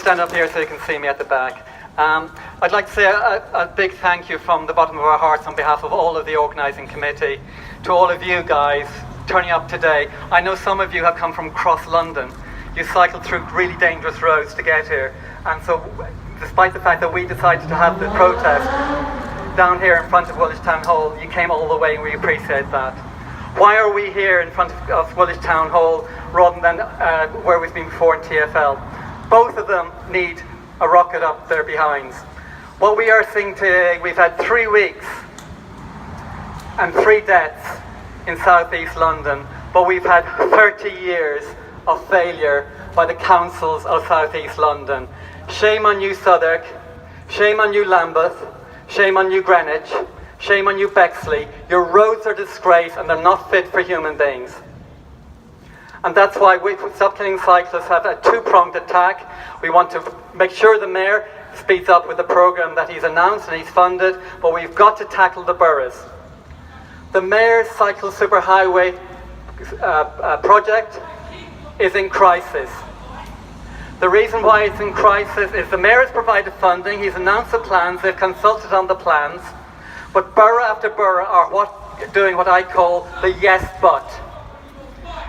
stand up here so you can see me at the back. I'd like to say a big thank you from the bottom of our hearts on behalf of all of the organising committee to all of you guys turning up today. I know some of you have come from across London. You cycled through really dangerous roads to get here, and so despite the fact that we decided to have the protest down here in front of Woolwich Town Hall, you came all the way and we appreciate that. Why are we here in front of Woolwich Town Hall rather than where we've been before in TfL? Both of them need a rocket up their behinds. What we are seeing today, we've had 3 weeks and 3 deaths in southeast London, but we've had 30 years of failure by the councils of southeast London. Shame on you, Southwark. Shame on you, Lambeth. Shame on you, Greenwich. Shame on you, Bexley. Your roads are a disgrace and they're not fit for human beings. And that's why we, Stop Killing Cyclists, have a 2-pronged attack. We want to make sure the Mayor speeds up with the programme that he's announced and he's funded, but we've got to tackle the boroughs. The Mayor's Cycle Superhighway project is in crisis. The reason why it's in crisis is the Mayor has provided funding, he's announced the plans, they've consulted on the plans, but borough after borough are doing what I call the yes but.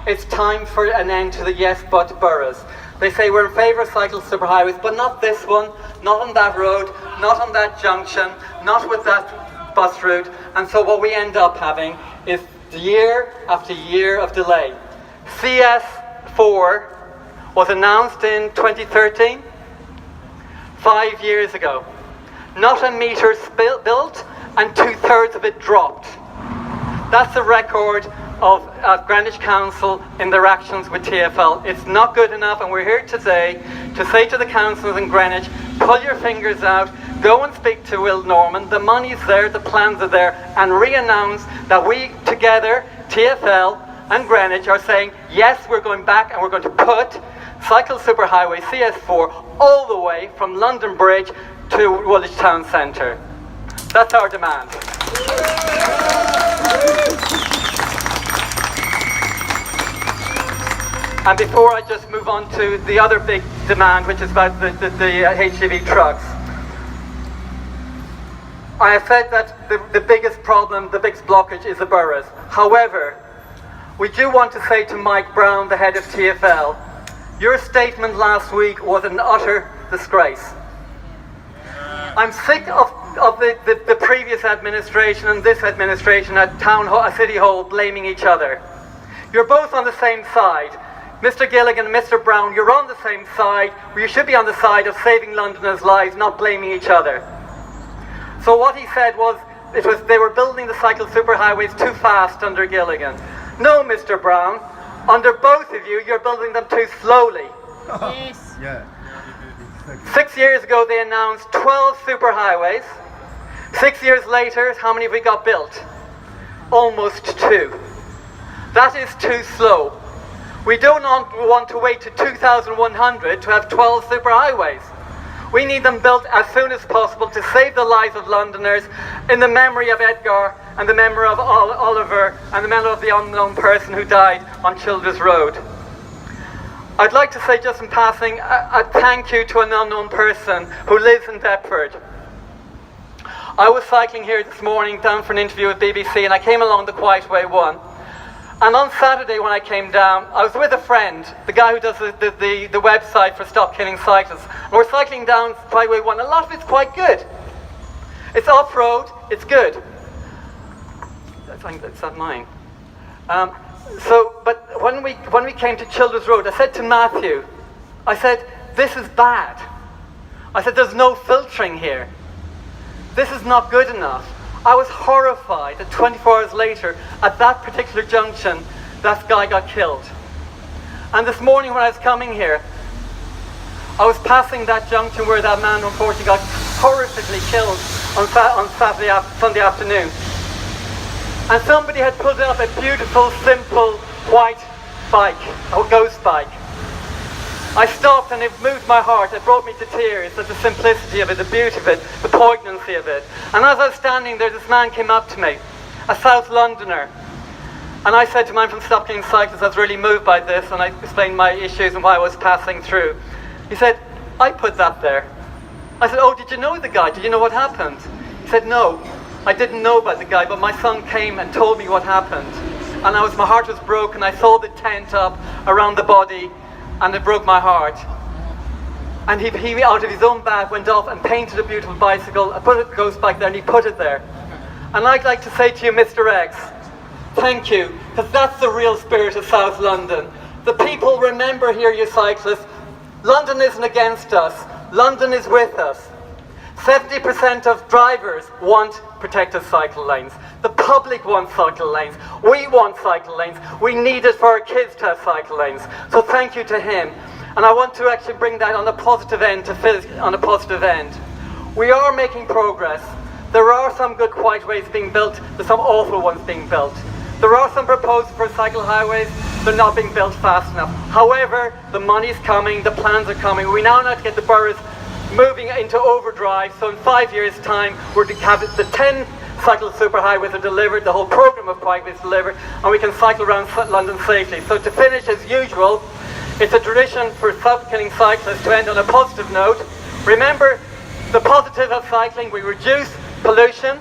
It's time for an end to the yes but boroughs. They say we're in favour of cycle superhighways, but not this one, not on that road, not on that junction, not with that bus route, and so what we end up having is year after year of delay. CS4 was announced in 2013, 5 years ago. Not a metre built and 2/3 of it dropped. That's the record of Greenwich Council in their actions with TfL. It's not good enough, and we're here today to say to the councils in Greenwich, pull your fingers out, go and speak to Will Norman, the money's there, the plans are there, and re-announce that we together, TfL and Greenwich, are saying, yes, we're going back and we're going to put Cycle Superhighway CS4 all the way from London Bridge to Woolwich Town Centre. That's our demand. And before I just move on to the other big demand, which is about the HGV trucks, I have said that the biggest problem, the biggest blockage is the boroughs. However, we do want to say to Mike Brown, the head of TfL, your statement last week was an utter disgrace. I'm sick of the previous administration and this administration at Town Hall, City Hall, blaming each other. You're both on the same side. Mr. Gilligan and Mr. Brown, you're on the same side. You should be on the side of saving Londoners' lives, not blaming each other. So what he said was, they were building the cycle superhighways too fast under Gilligan. No, Mr. Brown, under both of you, you're building them too slowly. Yes. Yeah. 6 years ago, they announced 12 superhighways. 6 years later, how many have we got built? Almost 2. That is too slow. We don't want to wait to 2100 to have 12 superhighways. We need them built as soon as possible to save the lives of Londoners in the memory of Edgar and the memory of Oliver and the memory of the unknown person who died on Childers Road. I'd like to say just in passing a thank you to an unknown person who lives in Deptford. I was cycling here this morning down for an interview with BBC and I came along the Quiet Way 1. And on Saturday when I came down, I was with a friend, the guy who does the website for Stop Killing Cyclists. And we're cycling down Quiet Way 1. A lot of it's quite good. It's off-road, it's good. I think that's not mine. But when we came to Childers Road, I said to Matthew, I said, this is bad. I said, there's no filtering here. This is not good enough. I was horrified that 24 hours later, at that particular junction, that guy got killed. And this morning when I was coming here, I was passing that junction where that man unfortunately got horrifically killed on Sunday afternoon. And somebody had put up a beautiful, simple, white bike, a ghost bike. I stopped and it moved my heart. It brought me to tears at the simplicity of it, the beauty of it, the poignancy of it. And as I was standing there, this man came up to me, a South Londoner. And I said to him, I'm from Stop Killing Cyclists, I was really moved by this, and I explained my issues and why I was passing through. He said, I put that there. I said, oh, did you know the guy? Did you know what happened? He said, no, I didn't know about the guy, but my son came and told me what happened. And my heart was broken. I saw the tent up around the body, and it broke my heart. And he out of his own bag, went off and painted a beautiful bicycle, put it goes back there, and he put it there. And I'd like to say to you, Mr. X, thank you, because that's the real spirit of South London. The people remember here, you cyclists, London isn't against us, London is with us. 70% of drivers want protected cycle lanes. The public wants cycle lanes. We want cycle lanes. We need it for our kids to have cycle lanes. So thank you to him. And I want to actually bring that on a positive end, We are making progress. There are some good bikeways being built. There's some awful ones being built. There are some proposals for cycle highways. They're not being built fast enough. However, the money's coming, the plans are coming. We now need to get the boroughs moving into overdrive. So in 5 years' time, we're to have the 10 cycle superhighways are delivered, the whole programme of bikeways delivered, and we can cycle around London safely. So to finish, as usual, it's a tradition for self-killing cyclists to end on a positive note. Remember the positive of cycling: we reduce pollution,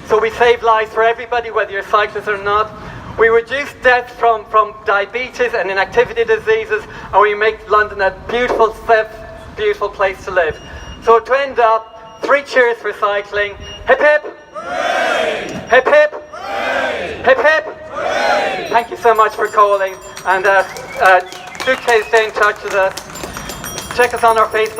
so we save lives for everybody, whether you're a cyclist or not. We reduce deaths from diabetes and inactivity diseases, and we make London a beautiful, safe, beautiful place to live. So to end up, 3 cheers for cycling. Hip hip! Hooray! Hip hip! Hooray! Hip hip! Hooray! Thank you so much for calling, and do stay in touch with us. Check us on our Facebook.